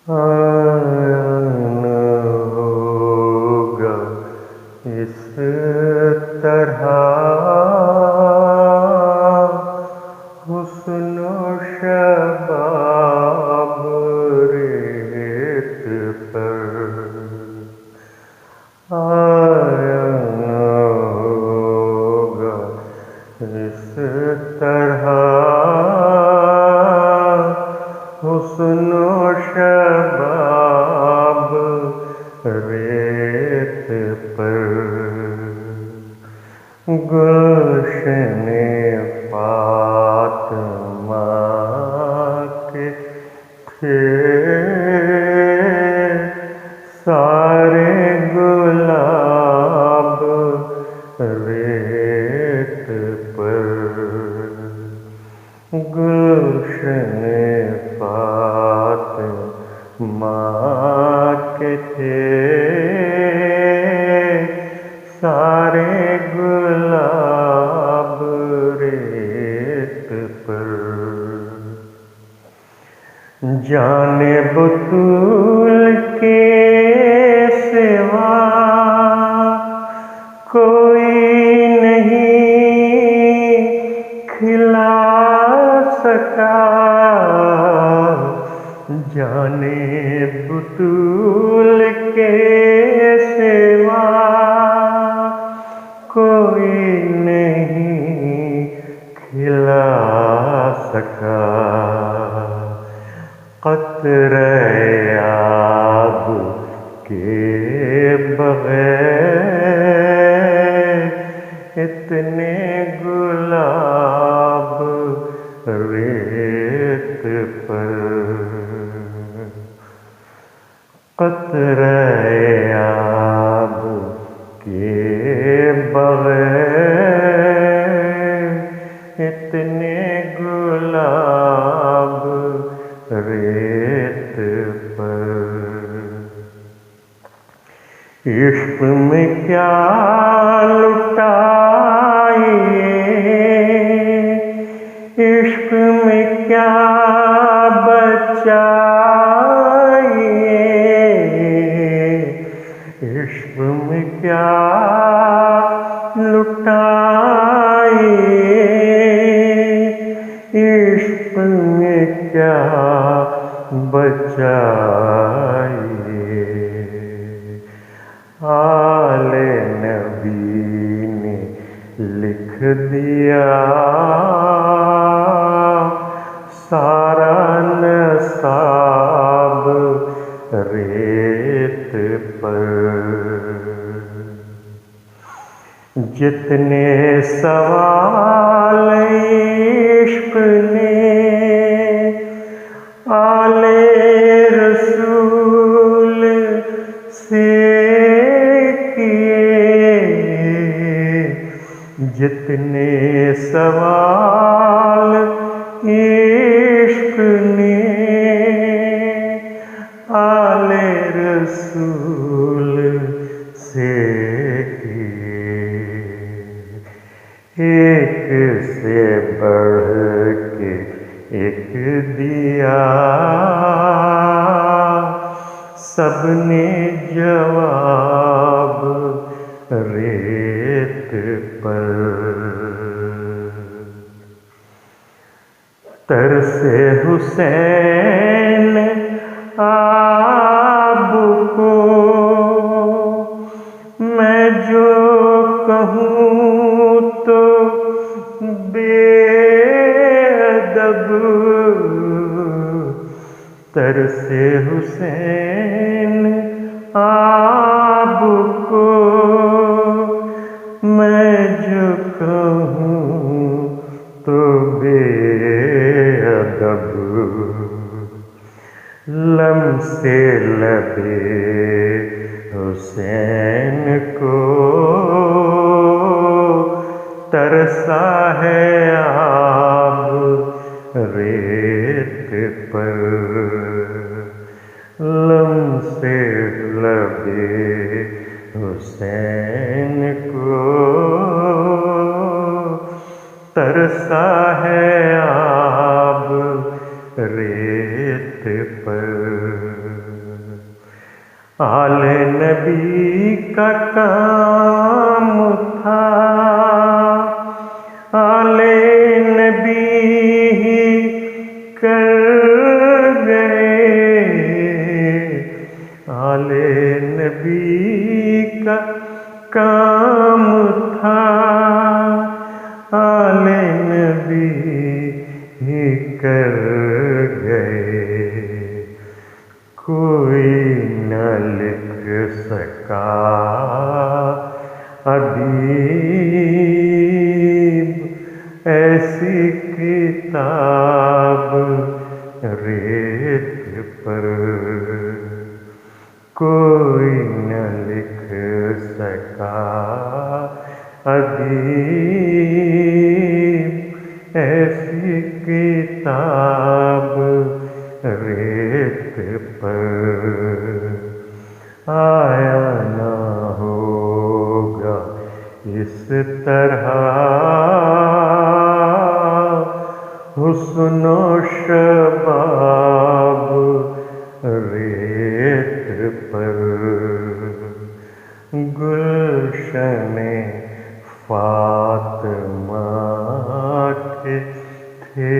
آنا ہوگا اس طرح حسن و شباب ریت پر آنا ہوگا اس طرح حسن و شباب ریت پر گلشن فاطمہ کے تھے سارے گلاب ریت پر گلشن فاطمہ کے تھے سارے گلاب ریت پر جان بطول کے سوا کوئی نہیں کھلا سکا جان بطول کے سوا کوئی نہیں کھلا سکا قطرہ آب کے بغیر اتنے گلاب ریت پر قطرہ آب کے بغیر اتنے گلاب ریت پر عشق میں کیا لٹائیے عشق میں کیا بچائیے عشق میں کیا لٹائیے عشق میں کیا بچائیے آل نبی نے لکھ دیا سارا نصاب ریت پر جتنے سوال عشق نے آل رسول سے کیے جتنے سوال عشق نے آل رسول سے کیے ایک سے بڑھ کے ایک دیا سب نے جواب ریت پر ترس حسین آپ کو میں جو کہوں تو بے ادب ترس حسین آپ کو میں جو کہوں تو بے ادب لمس لبے حسین کو ترسا ہے آب ریت پر لمس لبے حسین کو ترسا ہے آب ریت پر تھا آلے نبی ہی کر گئے، آلے نبی کا کام تھا، آلے نبی ہی کر گئے، کوئی نہ لکھ سکا ادیب ایسی کتاب ریت پر، کوئی نہ لکھ سکا ادیب ایسی کتاب ریت پر، آیا نہ ہوگا اس طرح حسن و شباب ریت پر، گلشن فاطمہ کے تھے